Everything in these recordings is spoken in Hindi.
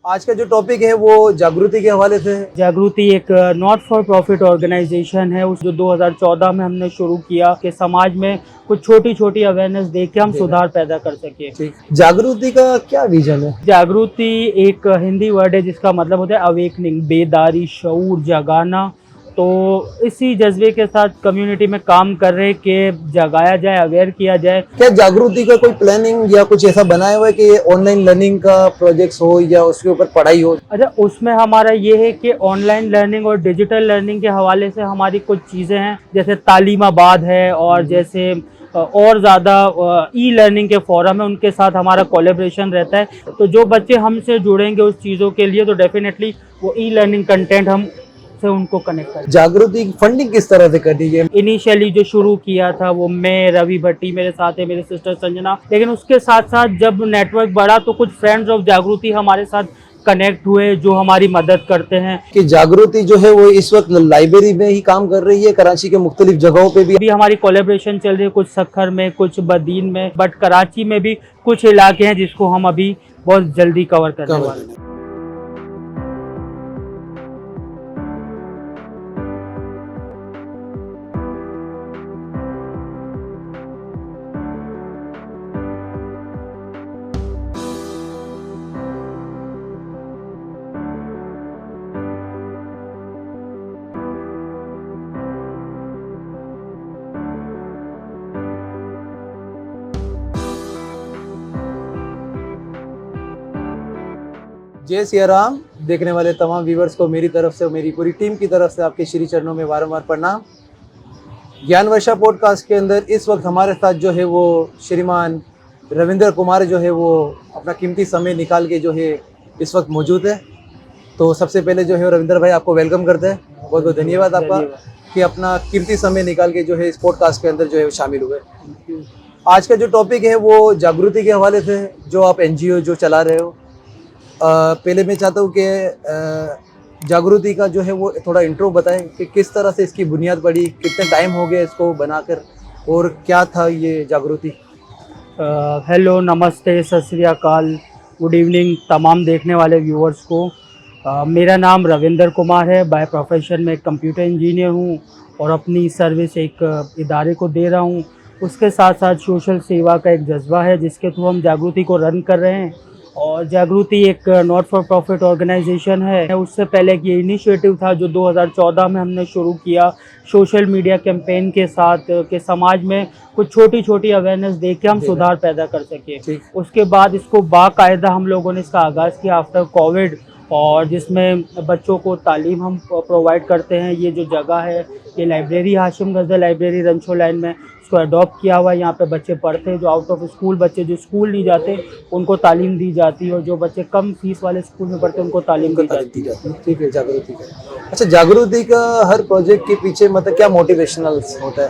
आज का जो टॉपिक है वो जागृति के हवाले से है। जागृति एक नॉट फॉर प्रॉफिट ऑर्गेनाइजेशन है, उस जो 2014 में हमने शुरू किया कि समाज में कुछ छोटी छोटी अवेयरनेस दे के हम सुधार पैदा कर सके। ठीक, जागृति का क्या विजन है? जागृति एक हिंदी वर्ड है जिसका मतलब होता है अवेकनिंग, बेदारी, शऊर जगाना। तो इसी जज्बे के साथ कम्युनिटी में काम कर रहे कि जगाया जाए, अवेयर किया जाए। क्या जागृति का कोई प्लानिंग या कुछ ऐसा बनाया हुआ है कि ऑनलाइन लर्निंग का प्रोजेक्ट्स हो या उसके ऊपर पढ़ाई हो? अच्छा, उसमें हमारा ये है कि ऑनलाइन लर्निंग और डिजिटल लर्निंग के हवाले से हमारी कुछ चीज़ें हैं, जैसे तालीमाबाद है और जैसे और ज़्यादा ई लर्निंग के फोरम है, उनके साथ हमारा कोलैबोरेशन रहता है। तो जो बच्चे हमसे जुड़ेंगे उस चीज़ों के लिए तो डेफिनेटली वो ई लर्निंग कंटेंट हम से उनको कनेक्ट करें। जागृति की फंडिंग किस तरह से करनी है? इनिशियली जो शुरू किया था वो मैं, रवि भट्टी मेरे साथ है, मेरी सिस्टर संजना, लेकिन उसके साथ साथ जब नेटवर्क बढ़ा तो कुछ फ्रेंड्स ऑफ जागृति हमारे साथ कनेक्ट हुए जो हमारी मदद करते हैं। कि जागृति जो है वो इस वक्त लाइब्रेरी में ही काम कर रही है, कराची के मुख्तलिफ जगहों पे भी। अभी हमारी कोलैबोरेशन चल रही है, कुछ सखर में, कुछ बदीन में, बट कराची में भी कुछ इलाके हैं जिसको हम अभी बहुत जल्दी कवर करने वाले हैं। जय सिया राम। देखने वाले तमाम व्यूवर्स को मेरी तरफ से, मेरी पूरी टीम की तरफ से आपके श्री चरणों में बारंबार प्रणाम। ज्ञान वर्षा पॉडकास्ट के अंदर इस वक्त हमारे साथ जो है वो श्रीमान रविंद्र कुमार जो है वो अपना कीमती समय निकाल के जो है इस वक्त मौजूद है। तो सबसे पहले जो है रविंद्र भाई आपको वेलकम करते हैं, बहुत बहुत धन्यवाद आपका कि अपना कीमती समय निकाल के जो है इस पॉडकास्ट के अंदर जो है शामिल हुए। आज का जो टॉपिक है वो जागृति के हवाले से है, जो आप एनजीओ जो चला रहे हो। पहले मैं चाहता हूँ कि जागृति का जो है वो थोड़ा इंट्रो बताएं कि किस तरह से इसकी बुनियाद पड़ी, कितने टाइम हो गया इसको बनाकर और क्या था ये जागृति। हेलो, नमस्ते, सत श्री अकाल, गुड इवनिंग तमाम देखने वाले व्यूअर्स को। मेरा नाम रविंद्र कुमार है। बाय प्रोफेशन में एक कंप्यूटर इंजीनियर हूँ और अपनी सर्विस एक इदारे को दे रहा हूँ। उसके साथ साथ सोशल सेवा का एक जज्बा है जिसके थ्रू हम जागृति को रन कर रहे हैं। और जागृति एक नॉट फॉर प्रॉफिट ऑर्गेनाइजेशन है। उससे पहले एक ये इनिशिएटिव था जो 2014 में हमने शुरू किया सोशल मीडिया कैंपेन के साथ कि समाज में कुछ छोटी छोटी अवेयरनेस दे के हम सुधार पैदा कर सके। उसके बाद इसको बाकायदा हम लोगों ने इसका आगाज़ किया आफ्टर कोविड, और जिसमें बच्चों को तालीम हम प्रोवाइड करते हैं। ये जो जगह है ये लाइब्रेरी, हाशिम गजल लाइब्रेरी रंछो लाइन में, इसको अडॉप्ट किया हुआ है। यहाँ पे बच्चे पढ़ते हैं, जो आउट ऑफ स्कूल बच्चे जो स्कूल नहीं जाते उनको तालीम दी जाती है, और जो बच्चे कम फीस वाले स्कूल में पढ़ते हैं उनको तालीम दी जाती है। ठीक है, जागृति का। अच्छा, जागृति का हर प्रोजेक्ट के पीछे मतलब क्या मोटिवेशनल होता है?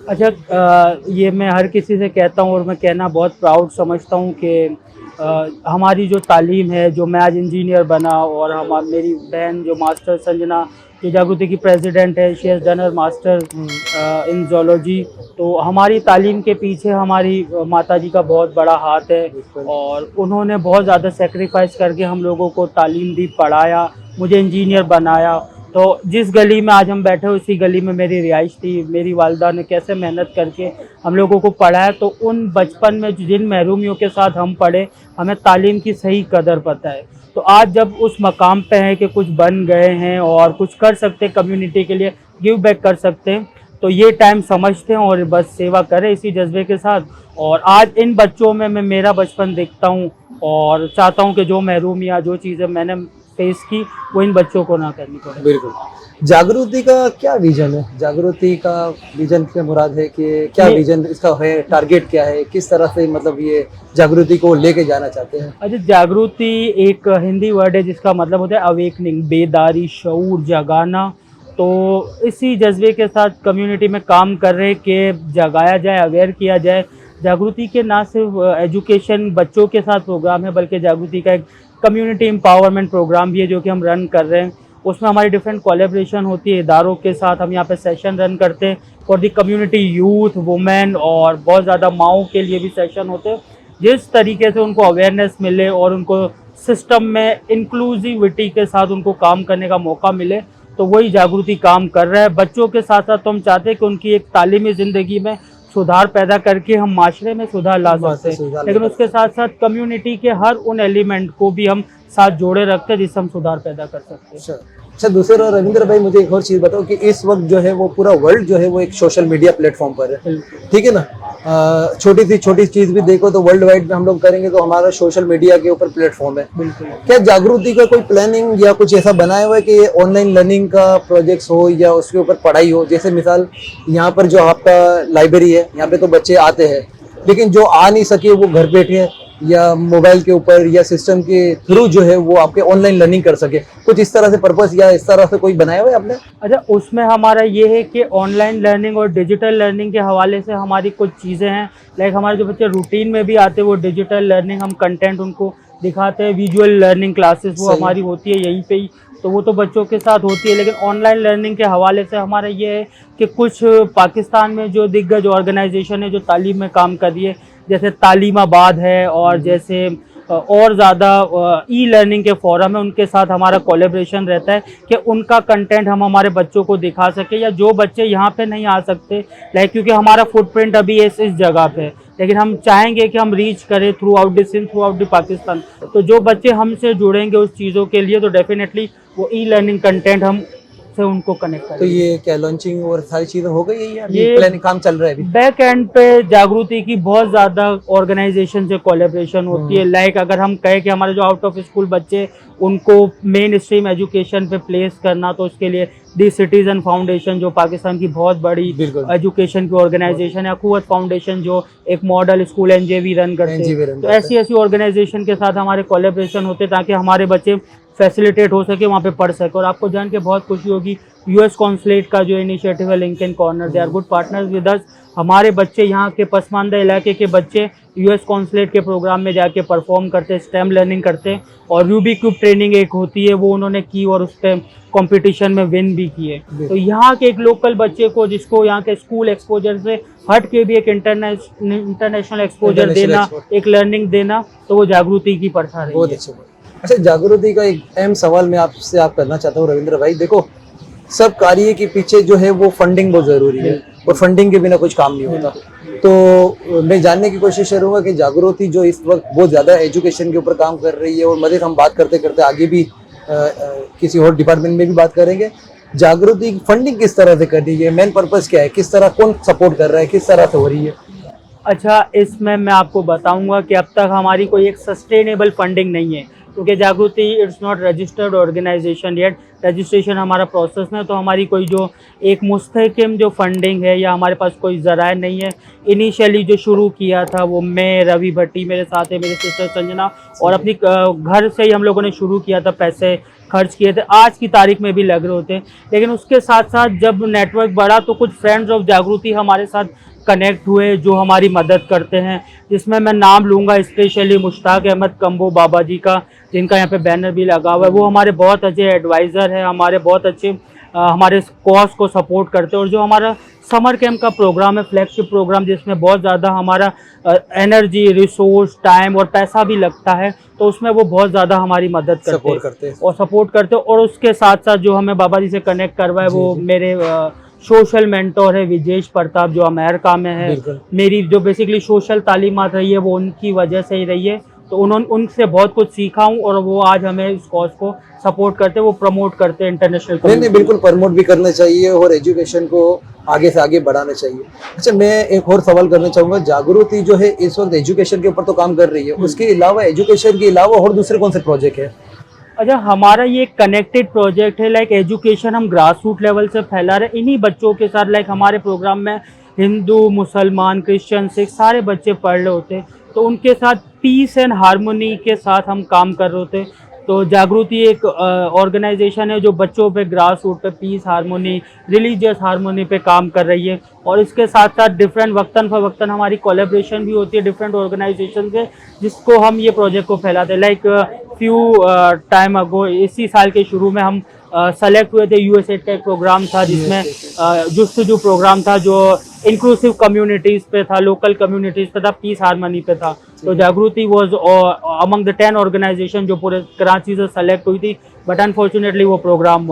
अच्छा, ये मैं हर किसी से कहता हूँ और मैं कहना बहुत प्राउड समझता हूँ कि हमारी जो तालीम है, जो मैं आज इंजीनियर बना, और मेरी बहन जो मास्टर संजना जो जागृति की प्रेसिडेंट है, she has done her master in zoology. तो हमारी तालीम के पीछे हमारी माताजी का बहुत बड़ा हाथ है, और उन्होंने बहुत ज़्यादा सेक्रीफाइस करके हम लोगों को तालीम दी, पढ़ाया, मुझे इंजीनियर बनाया। तो जिस गली में आज हम बैठे हो उसी गली में मेरी रिहाइश थी। मेरी वालिदा ने कैसे मेहनत करके हम लोगों को पढ़ाया, तो उन बचपन में जिन महरूमियों के साथ हम पढ़े, हमें तालीम की सही कदर पता है। तो आज जब उस मकाम पे हैं कि कुछ बन गए हैं और कुछ कर सकते हैं, कम्युनिटी के लिए गिव बैक कर सकते हैं, तो ये टाइम समझते हैं और बस सेवा करें इसी जज्बे के साथ। और आज इन बच्चों में मैं मेरा बचपन देखता हूँ और चाहता हूँ कि जो महरूम या जो चीज़ें मैंने फेस की वो इन बच्चों को ना करनी पड़े। बिल्कुल। जागृति का क्या विजन है? जागृति का विजन से मुराद है कि क्या विजन इसका है, टारगेट क्या है, किस तरह से मतलब ये जागृति को लेके जाना चाहते हैं? अच्छा, जागृति एक हिंदी वर्ड है जिसका मतलब होता है अवेकनिंग, बेदारी, शऊर जगाना। तो इसी जज्बे के साथ कम्युनिटी में काम कर रहे कि जगाया जाए, अवेयर किया जाए। जागृति के ना सिर्फ एजुकेशन बच्चों के साथ प्रोग्राम है, बल्कि जागृति का एक कम्युनिटी एम्पावरमेंट प्रोग्राम भी है जो कि हम रन कर रहे हैं। उसमें हमारी डिफरेंट कोलैबोरेशन होती है इदारों के साथ। हम यहाँ पे सेशन रन करते हैं for the community, youth, women, और बहुत ज़्यादा माओं के लिए भी सेशन होते हैं, जिस तरीके से उनको अवेयरनेस मिले और उनको सिस्टम में इंक्लूसिविटी के साथ उनको काम करने का मौका मिले, तो वही जागृति काम कर रहा है। बच्चों के साथ साथ तो हम चाहते हैं कि उनकी एक तालीमी ज़िंदगी में सुधार पैदा करके हम माशरे में सुधार ला सकते हैं, लेकिन उसके साथ साथ कम्युनिटी के हर उन एलिमेंट को भी हम साथ जोड़े रखते हैं जिससे हम सुधार पैदा कर सकते हैं। अच्छा दूसरा रविंद्र भाई, मुझे एक और चीज़ बताओ कि इस वक्त जो है वो पूरा वर्ल्ड जो है वो एक सोशल मीडिया प्लेटफॉर्म पर है, ठीक है ना। छोटी सी छोटी चीज़ भी देखो तो वर्ल्ड वाइड में हम लोग करेंगे तो हमारा सोशल मीडिया के ऊपर प्लेटफॉर्म है। क्या जागृति का कोई प्लानिंग या कुछ ऐसा बनाया हुआ है कि ऑनलाइन लर्निंग का प्रोजेक्ट्स हो या उसके ऊपर पढ़ाई हो? जैसे मिसाल यहाँ पर जो आपका लाइब्रेरी है, यहाँ पे तो बच्चे आते हैं, लेकिन जो आ नहीं सके वो घर बैठे या मोबाइल के ऊपर या सिस्टम के थ्रू जो है वो आपके ऑनलाइन लर्निंग कर सके, कुछ इस तरह से पर्पस या इस तरह से कोई बनाया हुआ है आपने? अच्छा, उसमें हमारा ये है कि ऑनलाइन लर्निंग और डिजिटल लर्निंग के हवाले से हमारी कुछ चीज़ें हैं। लाइक हमारे जो बच्चे रूटीन में भी आते हैं वो डिजिटल लर्निंग हम कंटेंट उनको दिखाते हैं। विजुअल लर्निंग क्लासेस वो हमारी होती है यहीं पे ही, तो वो तो बच्चों के साथ होती है। लेकिन ऑनलाइन लर्निंग के हवाले से हमारा ये है कि कुछ पाकिस्तान में जो दिग्गज ऑर्गेनाइजेशन है जो तालीम में काम कर रही है, जैसे तालीमाबाद है और जैसे और ज़्यादा ई लर्निंग के फोरम है, उनके साथ हमारा कोलैबोरेशन रहता है कि उनका कंटेंट हम हमारे बच्चों को दिखा सके, या जो बच्चे यहाँ पे नहीं आ सकते, लाइक क्योंकि हमारा फुटप्रिंट अभी इस जगह पे है, लेकिन हम चाहेंगे कि हम रीच करें throughout the Sindh, throughout the Pakistan. तो जो बच्चे हमसे जुड़ेंगे उस चीज़ों के लिए तो डेफिनेटली वो ई लर्निंग कंटेंट हम से उनको कनेक्ट करें। तो ये क्या लॉन्चिंग और सारी चीजें हो गई है या ये प्लानिंग काम चल रहा है अभी? बैक एंड पे जागृति की बहुत ज़्यादा ऑर्गेनाइजेशन से कोलैबोरेशन होती है। लाइक अगर हम कहें कि हमारे जो आउट ऑफ स्कूल बच्चे उनको मेन स्ट्रीम एजुकेशन पे प्लेस करना, तो उसके लिए दी सिटीजन फाउंडेशन जो पाकिस्तान की बहुत बड़ी एजुकेशन की ऑर्गेनाइजेशन है, अखुवत फाउंडेशन जो एक मॉडल स्कूल एनजेवी रन करते हैं, तो ऐसी ऑर्गेनाइजेशन के साथ हमारे कोलैबोरेशन होते हैं ताकि हमारे बच्चे फैसिलिटेट हो सके, वहाँ पे पढ़ सके। और आपको जान के बहुत खुशी होगी, यूएस कॉन्सुलेट का जो इनिशिएटिव है Lincoln Corner, they are good partners with us. हमारे बच्चे यहाँ के पसमानदा इलाके के बच्चे यूएस कॉन्सुलेट के प्रोग्राम में जाके परफॉर्म करते हैं, स्टेम लर्निंग करते हैं, और रूबिक क्यूब ट्रेनिंग एक होती है वो उन्होंने की और उस पर कॉम्पिटिशन में विन भी किए। तो यहाँ के एक लोकल बच्चे को जिसको यहाँ के स्कूल एक्सपोजर से हट के भी एक इंटरनेशनल एक्सपोजर देना, एक लर्निंग देना, तो वो जागृति की प्रथा रही है। अच्छा, जागृति का एक अहम सवाल मैं आपसे करना चाहता हूँ रविंद्र भाई। देखो, सब कार्य के पीछे जो है वो फंडिंग बहुत जरूरी है और फंडिंग के बिना कुछ काम नहीं होता। तो मैं जानने की कोशिश करूंगा कि जागृति जो इस वक्त बहुत ज्यादा एजुकेशन के ऊपर काम कर रही है, और मजीद हम बात करते करते आगे भी किसी और डिपार्टमेंट में भी बात करेंगे, जागृति की फंडिंग किस तरह से कर रही है, मेन पर्पस क्या है, किस तरह कौन सपोर्ट कर रहा है, किस तरह से हो रही है? अच्छा, इसमें मैं आपको बताऊंगा कि अब तक हमारी कोई एक सस्टेनेबल फंडिंग नहीं है, क्योंकि Jagriti it's not registered organisation yet. Registration हमारा प्रोसेस में, तो हमारी कोई जो एक मुस्तहकम जो फंडिंग है या हमारे पास कोई ज़राए नहीं है। इनिशियली जो शुरू किया था वो मैं, रवि भट्टी मेरे साथ है, मेरे सिस्टर संजना, और अपनी घर से ही हम लोगों ने शुरू किया था, पैसे खर्च किए थे, आज की तारीख में भी लग रहे होते। लेकिन उसके साथ साथ जब नेटवर्क बढ़ा तो कुछ फ्रेंड्स ऑफ जागृति हमारे साथ कनेक्ट हुए जो हमारी मदद करते हैं, जिसमें मैं नाम लूँगा स्पेशली मुश्ताक अहमद कंबो बाबा जी का, जिनका यहाँ पे बैनर भी लगा हुआ है। वो हमारे बहुत अच्छे एडवाइज़र हैं, हमारे बहुत अच्छे हमारे कॉज को सपोर्ट करते हैं। और जो हमारा समर कैंप का प्रोग्राम है, फ्लैगशिप प्रोग्राम, जिसमें बहुत ज़्यादा हमारा एनर्जी, रिसोर्स, टाइम और पैसा भी लगता है, तो उसमें वो बहुत ज़्यादा हमारी मदद करते हैं और सपोर्ट करते हैं। और उसके साथ साथ जो हमें बाबा जी से कनेक्ट करवाए वो मेरे सोशल मेंटोर है विजेश प्रताप, जो अमेरिका में है। मेरी जो बेसिकली सोशल तालीमात रही है वो उनकी वजह से ही रही है, तो उन्होंने उनसे बहुत कुछ सीखा हूँ, और वो आज हमें इस कॉज को सपोर्ट करते हैं, वो प्रमोट करते हैं इंटरनेशनल। नहीं, बिल्कुल प्रमोट भी करना चाहिए और एजुकेशन को आगे से आगे बढ़ाना चाहिए। अच्छा, मैं एक और सवाल करना चाहूँगा, जागृति जो है इस वक्त एजुकेशन के ऊपर तो काम कर रही है, उसके अलावा एजुकेशन के अलावा और दूसरे कौन से प्रोजेक्ट है? अच्छा, हमारा ये कनेक्टेड प्रोजेक्ट है, लाइक एजुकेशन हम ग्रास रूट लेवल से फैला रहे हैं इन्हीं बच्चों के साथ। लाइक हमारे प्रोग्राम में हिंदू, मुसलमान, क्रिश्चियन, सिख सारे बच्चे पढ़ रहे होते, तो उनके साथ पीस एंड हारमोनी के साथ हम काम कर रहे होते। तो जागृति एक ऑर्गेनाइजेशन है जो बच्चों पे ग्रास रूट पे पीस, हारमोनी, रिलीजियस हारमोनी पे काम कर रही है। और इसके साथ साथ डिफरेंट वक्तन फवक्तन हमारी कोलैबोरेशन भी होती है डिफरेंट ऑर्गेनाइजेशन से, जिसको हम ये प्रोजेक्ट को फैलाते हैं। लाइक फ्यू टाइम अगो, इसी साल के शुरू में हम सेलेक्ट हुए थे। यूएसएड का एक प्रोग्राम था जिसमें जुस्तजू प्रोग्राम था जो इंक्लूसिव कम्युनिटीज़ पे था, लोकल कम्युनिटीज़ पे था, पीस हारमनी पे था। तो जागृति वॉज अमंग द 10 ऑर्गेनाइजेशन जो पूरे कराची से सेलेक्ट हुई थी, बट अनफॉर्चुनेटली वो प्रोग्राम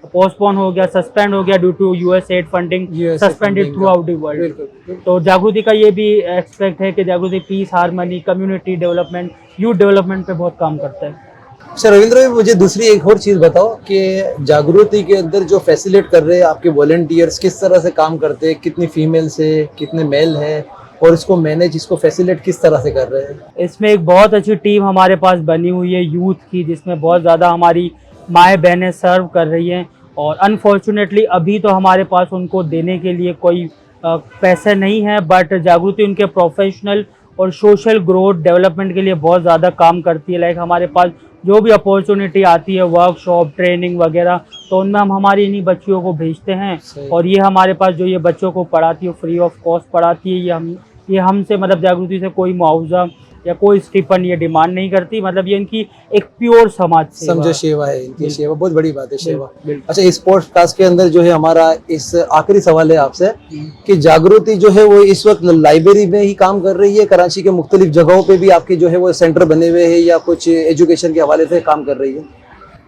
पोस्टपोन हो गया, सस्पेंड हो गया due to USAID funding suspended throughout the world. तो जागृति का ये भी एक्सपेक्ट है कि Jagriti peace harmony, community development, youth development पे बहुत काम करता है। अच्छा रविंद्र भाई, मुझे दूसरी एक और चीज़ बताओ कि जागृति के अंदर जो फैसिलिटेट कर रहे हैं आपके वॉलंटियर्स किस तरह से काम करते हैं, कितनी फीमेल्स है, कितने मेल हैं, और इसको मैनेज, इसको फैसिलिटेट किस तरह से कर रहे हैं? इसमें एक बहुत अच्छी टीम हमारे पास बनी हुई है यूथ की, जिसमें बहुत ज़्यादा हमारी माएँ बहनें सर्व कर रही हैं। और अनफॉर्चुनेटली अभी तो हमारे पास उनको देने के लिए कोई पैसे नहीं है, बट जागृति उनके प्रोफेशनल और सोशल ग्रोथ डेवलपमेंट के लिए बहुत ज़्यादा काम करती है। लाइक हमारे पास जो भी अपॉर्चुनिटी आती है, वर्कशॉप, ट्रेनिंग वगैरह, तो उनमें हम हमारी इन्हीं बच्चियों को भेजते हैं। और ये हमारे पास जो ये बच्चों को पढ़ाती है, फ्री ऑफ कॉस्ट पढ़ाती है। ये हमसे मतलब जागृति से कोई मुआवजा या कोई स्टिपेंड ये डिमांड नहीं करती। मतलब ये इनकी एक प्योर समाज सेवा, समझो सेवा है इनकी, सेवा बहुत बड़ी बात है, सेवा। बिल्कुल। अच्छा, इस पॉडकास्ट के अंदर जो है हमारा इस आखिरी सवाल है आपसे कि जागृति जो है वो इस वक्त लाइब्रेरी में ही काम कर रही है, कराची के मुख्तलिफ जगहों पे भी आपके जो है वो सेंटर बने हुए हैं, या कुछ एजुकेशन के हवाले से काम कर रही है?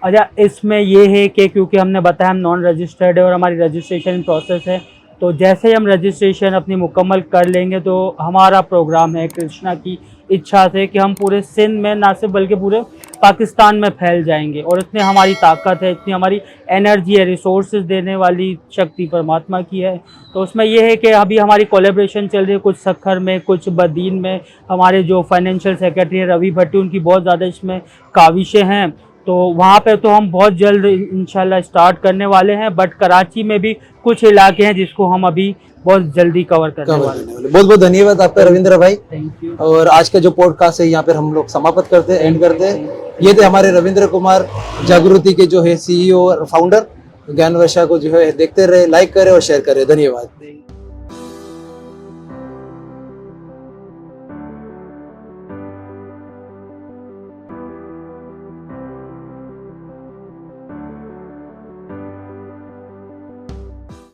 अच्छा, इसमें ये है कि क्योंकि हमने बताया हम नॉन रजिस्टर्ड है और हमारी रजिस्ट्रेशन प्रोसेस है, तो जैसे ही हम रजिस्ट्रेशन अपनी मुकम्मल कर लेंगे तो हमारा प्रोग्राम है कृष्णा की इच्छा से कि हम पूरे सिंध में ना सिर्फ बल्कि पूरे पाकिस्तान में फैल जाएंगे। और इतनी हमारी ताकत है, इतनी हमारी एनर्जी है, रिसोर्सेज देने वाली शक्ति परमात्मा की है। तो उसमें यह है कि अभी हमारी कोलैबोरेशन चल रही है, कुछ सखर में, कुछ बदीन में। हमारे जो फाइनेंशियल सेक्रेटरी है रवि भट्टी, उनकी बहुत ज़्यादा इसमें काविशें हैं, तो वहाँ पे तो हम बहुत जल्द इंशाल्लाह स्टार्ट करने वाले हैं। बट कराची में भी कुछ इलाके हैं जिसको हम अभी बहुत जल्दी कवर करने वाले हैं। बहुत बहुत धन्यवाद आपका रविंद्र भाई। Thank you. और आज का जो पॉडकास्ट है यहाँ पर हम लोग समाप्त करते हैं, एंड करते हैं। ये थे हमारे रविंद्र कुमार, जागृति के जो है CEO और फाउंडर। ज्ञान वर्षा को जो है देखते रहे, लाइक करें और शेयर करें। धन्यवाद।